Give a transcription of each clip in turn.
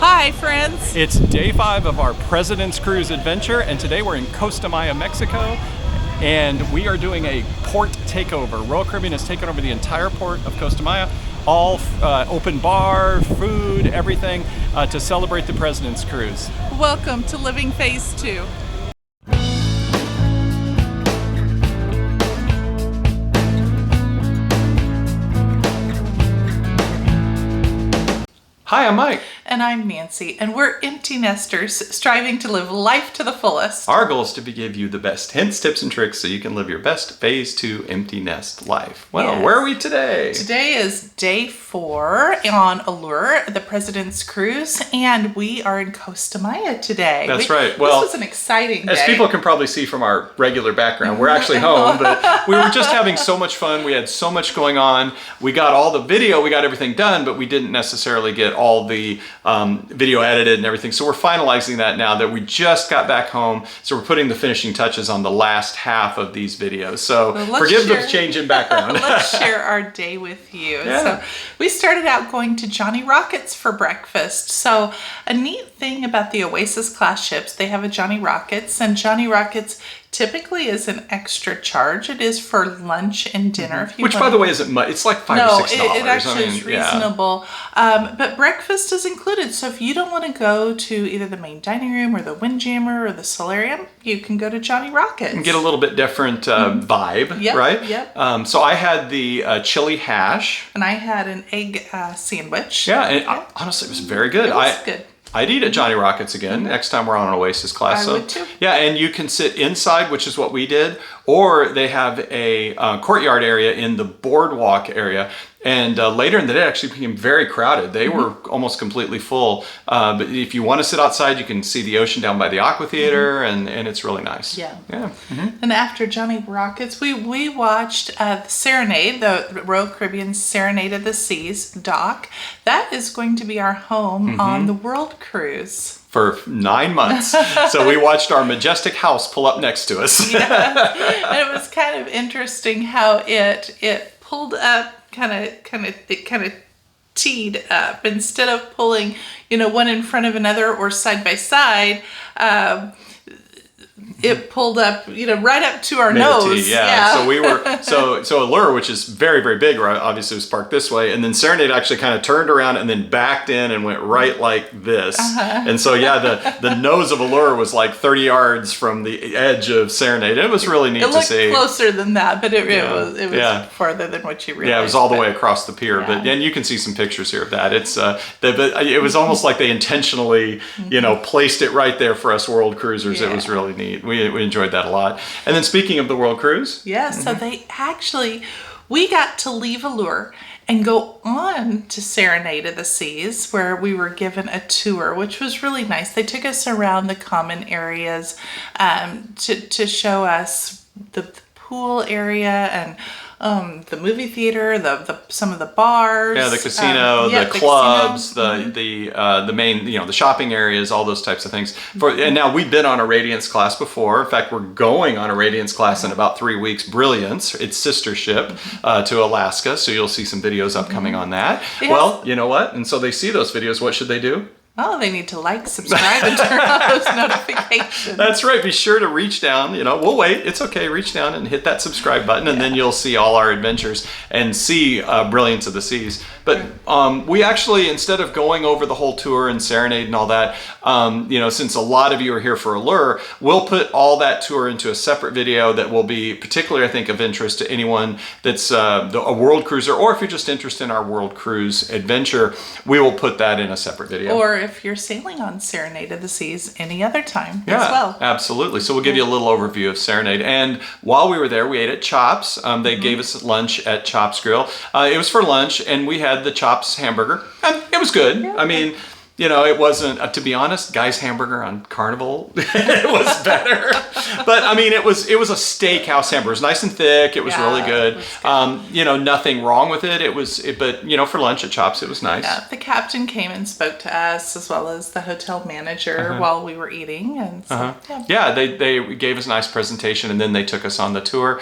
Hi, friends. It's day 5 of our President's Cruise adventure, and today we're in Costa Maya, Mexico, and we are doing a port takeover. Royal Caribbean has taken over the entire port of Costa Maya, all open bar, food, everything to celebrate the President's Cruise. Welcome to Living Phase 2. Hi, I'm Mike. And I'm Nancy, and we're empty nesters striving to live life to the fullest. Our goal is to give you the best hints, tips, and tricks so you can live your best Phase 2 empty nest life. Well, Yes. Where are we today? Today is day 4 on Allure, the President's Cruise, and we are in Costa Maya today. That's right. Well, this was an exciting day. As people can probably see from our regular background, we're actually home, but we were just having so much fun. We had so much going on. We got all the video, we got everything done, but we didn't necessarily get all the video edited and everything. So we're finalizing that now that we just got back home. So we're putting the finishing touches on the last half of these videos. So forgive the change in background. Let's share our day with you. Yeah. So we started out going to Johnny Rockets for breakfast. So a neat thing about the Oasis class ships, they have a Johnny Rockets, and Johnny Rockets typically is an extra charge. It is for lunch and dinner. If you Which, by the way, isn't much. It's like $5 or $6. It actually is reasonable. Yeah. But breakfast is included. So if you don't want to go to either the main dining room or the Windjammer or the Solarium, you can go to Johnny Rockets. And get a little bit different vibe, Yep, right? Yep. So I had the chili hash. And I had an egg sandwich. Yeah, and honestly, it was very good. It was good. I'd eat at Johnny Rockets again next time we're on an Oasis class. I would too. Yeah, and you can sit inside, which is what we did, or they have a courtyard area in the boardwalk area. And later in the day, it actually became very crowded. They were almost completely full. But if you want to sit outside, you can see the ocean down by the Aqua Theater, and it's really nice. Yeah. Yeah. And after Johnny Rockets, we watched the Serenade, the Royal Caribbean Serenade of the Seas dock. That is going to be our home on the World Cruise. For 9 months. So we watched our majestic house pull up next to us. Yeah. And it was kind of interesting how it pulled up, kind of teed up instead of pulling, one in front of another or side by side. It pulled up, right up to our nose. Yeah. So we were so Allure, which is very, very big, right? Obviously was parked this way, and then Serenade actually kind of turned around and then backed in and went right like this. And so the nose of Allure was like 30 yards from the edge of Serenade. It was really neat to see. It looked closer than that, but it was farther than what you realized. Yeah, it was all the way across the pier. Yeah. And you can see some pictures here of that. It's it was almost like they intentionally, placed it right there for us world cruisers. Yeah. It was really neat. We enjoyed that a lot. And then speaking of the World Cruise. Yeah, so we got to leave Allure and go on to Serenade of the Seas, where we were given a tour, which was really nice. They took us around the common areas to show us the pool area and the movie theater, some of the bars. Yeah, the casino, the clubs, the main, the shopping areas, all those types of things. And now we've been on a Radiance class before. In fact, we're going on a Radiance class in about 3 weeks. Brilliance, its sister ship to Alaska. So you'll see some videos upcoming on that. Yes. Well, you know what? And so they see those videos. What should they do? Oh, they need to like, subscribe, and turn on those notifications. That's right. Be sure to reach down. We'll wait. It's okay. Reach down and hit that subscribe button, and then you'll see all our adventures and see Brilliance of the Seas. But we actually, instead of going over the whole tour and Serenade and all that, since a lot of you are here for Allure, we'll put all that tour into a separate video that will be particularly, I think, of interest to anyone that's a world cruiser, or if you're just interested in our world cruise adventure, we will put that in a separate video. Or if you're sailing on Serenade of the Seas any other time as well. Absolutely. So we'll give you a little overview of Serenade. And while we were there, we ate at Chops. They gave us lunch at Chops Grill. It was for lunch, and we had the Chops hamburger. And it was good. Yeah. I mean, it wasn't, to be honest, Guy's Hamburger on Carnival, it was better. But I mean, it was a steakhouse hamburger. It was nice and thick. It was really good. Nothing wrong with it. But for lunch at Chops, it was nice. Yeah, the captain came and spoke to us, as well as the hotel manager while we were eating. And so, they gave us a nice presentation, and then they took us on the tour.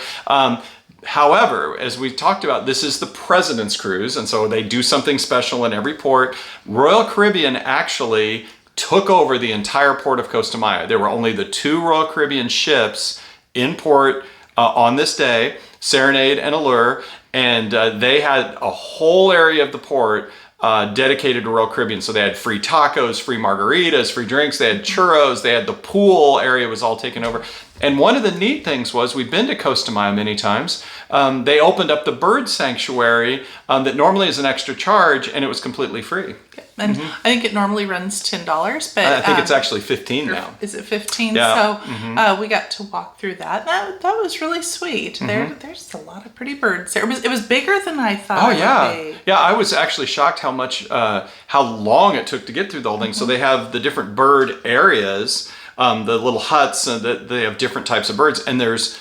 However, as we talked about, this is the President's Cruise, and so they do something special in every port. Royal Caribbean actually took over the entire port of Costa Maya. There were only the 2 Royal Caribbean ships in port on this day, Serenade and Allure, and they had a whole area of the port dedicated to Royal Caribbean. So they had free tacos, free margaritas, free drinks, they had churros, they had the pool area was all taken over. And one of the neat things was, we've been to Costa Maya many times, they opened up the bird sanctuary that normally is an extra charge, and it was completely free. And I think it normally runs $10, but I think it's actually 15 now. Is it 15? Yeah. So we got to walk through that. That was really sweet. There's a lot of pretty birds there. It was bigger than I thought. Oh yeah, it would be. yeah. I was actually shocked how much, how long it took to get through the whole thing. So they have the different bird areas, the little huts, and they have different types of birds, and there's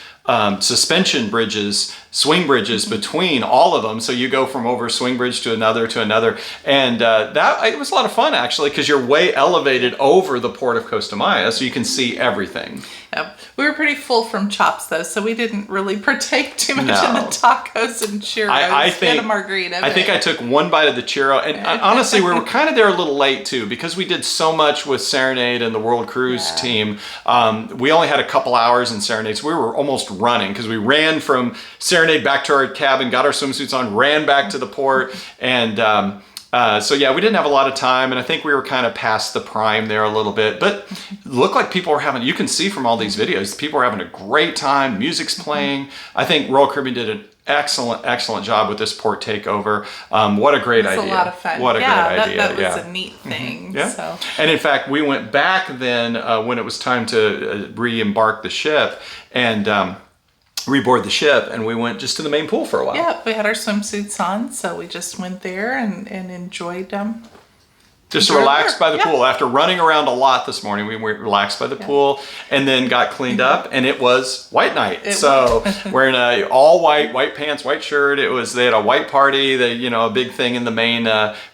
suspension bridges, swing bridges between all of them. So you go from over a swing bridge to another, and it was a lot of fun actually, because you're way elevated over the port of Costa Maya, so you can see everything. Yep. We were pretty full from chops though, so we didn't really partake too much in the tacos and churros. I think and a margarita. I think I took one bite of the churro, and honestly, we were kind of there a little late too, because we did so much with Serenade and the World Cruise team. We only had a couple hours in Serenade, so we were almost running, because we ran from Serenade back to our cabin, got our swimsuits on, ran back to the port, and so yeah, we didn't have a lot of time, and I think we were kind of past the prime there a little bit, but it looked like people were having, you can see from all these videos, people were having a great time, music's playing. I think Royal Caribbean did an excellent job with this port takeover. What a great idea. It was a lot of fun. What a great idea. That was a neat thing. Yeah. So. And in fact, we went back then when it was time to re-embark the ship, and reboard the ship, and we went just to the main pool for a while. Yeah, we had our swimsuits on, so we just went there and enjoyed them. Just relaxed by the pool. After running around a lot this morning, we were relaxed by the pool, and then got cleaned up, and it was white night. Wearing all white pants, white shirt. They had a white party, a big thing in the main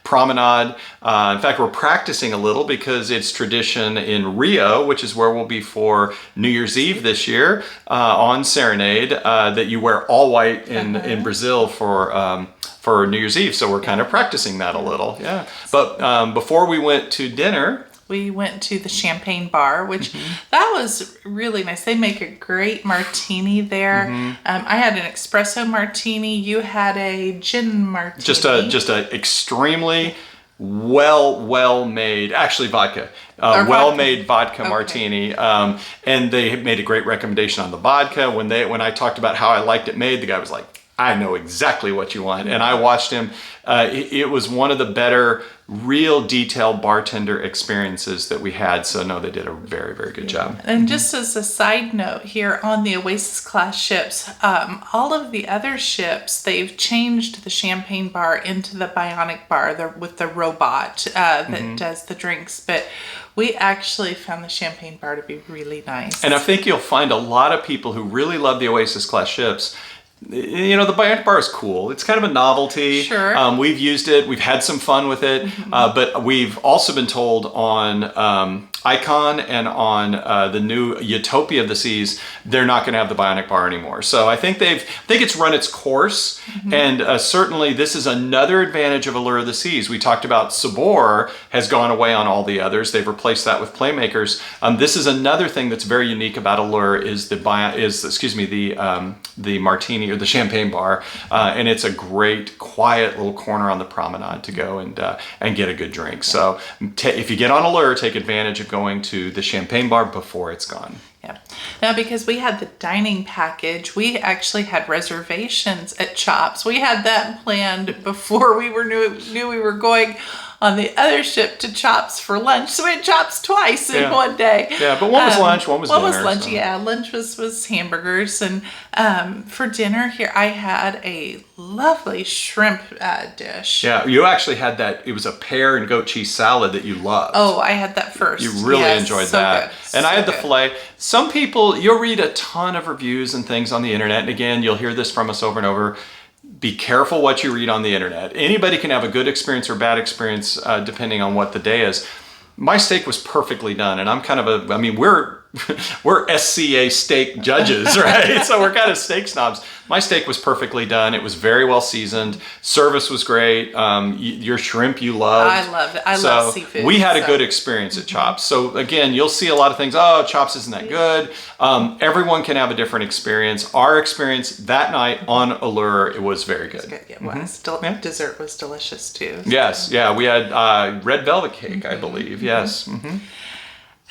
promenade. In fact, we're practicing a little, because it's tradition in Rio, which is where we'll be for New Year's Eve this year, on Serenade, that you wear all white in Brazil for New Year's Eve, so we're kind of practicing that a little, yeah. But before we went to dinner, we went to the Champagne Bar, which that was really nice. They make a great martini there. I had an espresso martini. You had a gin martini. Just a extremely well made, actually vodka. Well-made vodka martini, and they made a great recommendation on the vodka. When I talked about how I liked it made, the guy was like, I know exactly what you want. And I watched him. It was one of the better, real detailed bartender experiences that we had. So no, they did a very, very good job. And just as a side note here on the Oasis class ships, all of the other ships, they've changed the Champagne Bar into the Bionic Bar with the robot that does the drinks. But we actually found the Champagne Bar to be really nice. And I think you'll find a lot of people who really love the Oasis class ships. The Bionic Bar is cool. It's kind of a novelty. Sure. We've used it. We've had some fun with it. But we've also been told on Icon and on the new Utopia of the Seas, they're not going to have the Bionic Bar anymore. So I think it's run its course. And certainly this is another advantage of Allure of the Seas. We talked about Sabor has gone away on all the others. They've replaced that with Playmakers. This is another thing that's very unique about Allure is the martini, or the Champagne Bar, and it's a great, quiet little corner on the promenade to go and get a good drink. So if you get on Allure, take advantage of going to the Champagne Bar before it's gone. Yeah. Now, because we had the dining package, we actually had reservations at Chops. We had that planned before we knew we were going on the other ship to Chops for lunch. So we had Chops twice in one day. Yeah, but one was lunch, one was dinner. One was lunch, so. Yeah. Lunch was hamburgers. And for dinner here, I had a lovely shrimp dish. Yeah, you actually had that. It was a pear and goat cheese salad that you loved. Oh, I had that first. You really enjoyed that. Good. And I had the filet. Some people, you'll read a ton of reviews and things on the internet. And again, you'll hear this from us over and over. Be careful what you read on the internet. Anybody can have a good experience or bad experience depending on what the day is. My steak was perfectly done, and I'm kind of we're we're SCA steak judges, right? So we're kind of steak snobs. My steak was perfectly done. It was very well seasoned. Service was great. Your shrimp you loved. I loved it. I love seafood. We had a good experience at Chops. So again, you'll see a lot of things. Oh, Chops isn't that good. Everyone can have a different experience. Our experience that night on Allure, it was very good. It was. Dessert was delicious too. So. Yes, yeah. We had red velvet cake, I believe. Yes.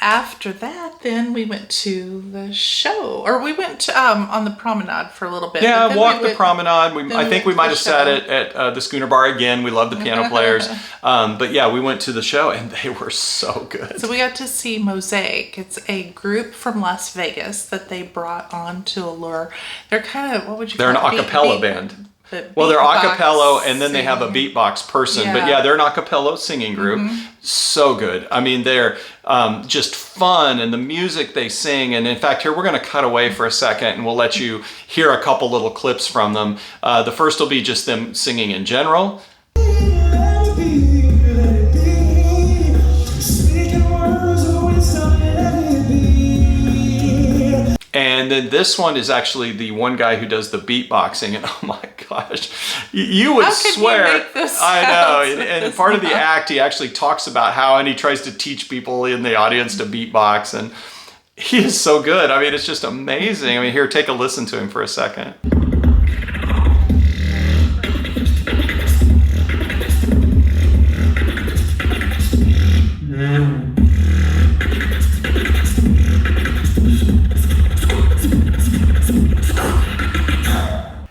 After that, then we went to the show, or we went on the promenade for a little bit. Yeah, walked the promenade. I think we might have sat at the Schooner Bar again. We love the piano players. But yeah, we went to the show and they were so good. So we got to see Mosaic. It's a group from Las Vegas that they brought on to Allure. They're kind of, what would you call it? They're an a cappella band. Well, they're a cappella and then they have a beatbox person. Yeah. But yeah, they're an a cappella singing group. So good. I mean, they're just fun, and the music they sing. And in fact, here we're going to cut away for a second and we'll let you hear a couple little clips from them. The first will be just them singing in general. And then this one is actually the one guy who does the beatboxing, and oh my gosh, you would swear. You make this I know, and part of the act, he actually talks about how, and he tries to teach people in the audience to beatbox, and he is so good. I mean, it's just amazing. I mean, here, take a listen to him for a second.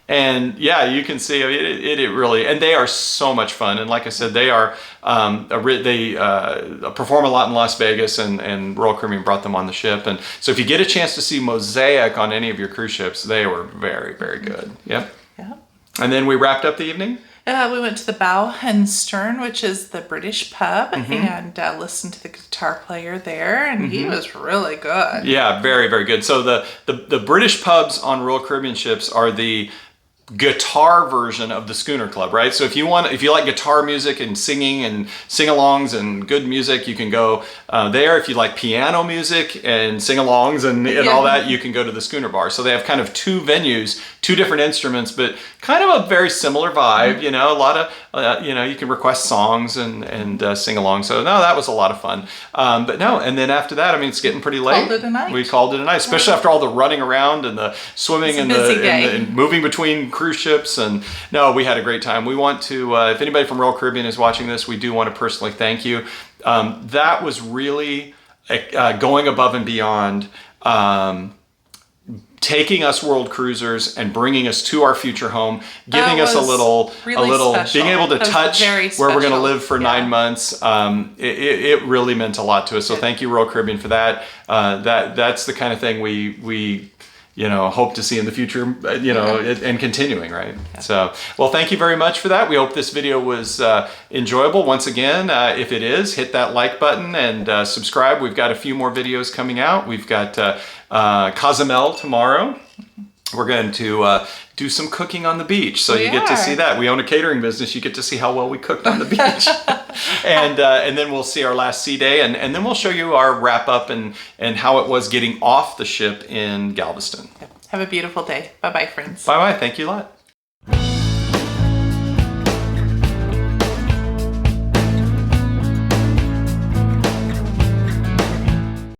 And yeah, you can see it really, and they are so much fun. And like I said, they are they perform a lot in Las Vegas, and Royal Caribbean brought them on the ship. And so if you get a chance to see Mosaic on any of your cruise ships, they were very, very good. Yep. Yeah. And then we wrapped up the evening. We went to the Bow and Stern, which is the British pub, and listened to the guitar player there, and he was really good. Yeah, very, very good. So the British pubs on Royal Caribbean ships are the guitar version of the Schooner Club, right? So if you like guitar music and singing and sing-alongs and good music, you can go there. If you like piano music and sing-alongs and all that, you can go to the Schooner Bar. So they have kind of two venues, two different instruments, but kind of a very similar vibe. You know, a lot of you can request songs and sing along. So no, that was a lot of fun. But no, and then after that, I mean, it's getting pretty late. We called it a night, especially after all the running around and the swimming and moving between cruise ships. And no, we had a great time. We want to, if anybody from Royal Caribbean is watching this, we do want to personally thank you. That was really going above and beyond. Taking us world cruisers and bringing us to our future home, giving us a little, special. Being able to touch where we're going to live for 9 months. It really meant a lot to us. So thank you, Royal Caribbean, for that. That's the kind of thing we hope to see in the future, and continuing, right? Yeah. So, well, thank you very much for that. We hope this video was enjoyable. Once again, if it is, hit that like button and subscribe. We've got a few more videos coming out. We've got Cozumel tomorrow. We're going to do some cooking on the beach. So you get to see that. We own a catering business. You get to see how well we cooked on the beach. and then we'll see our last sea day. And then we'll show you our wrap up and how it was getting off the ship in Galveston. Have a beautiful day. Bye-bye, friends. Bye-bye. Thank you a lot.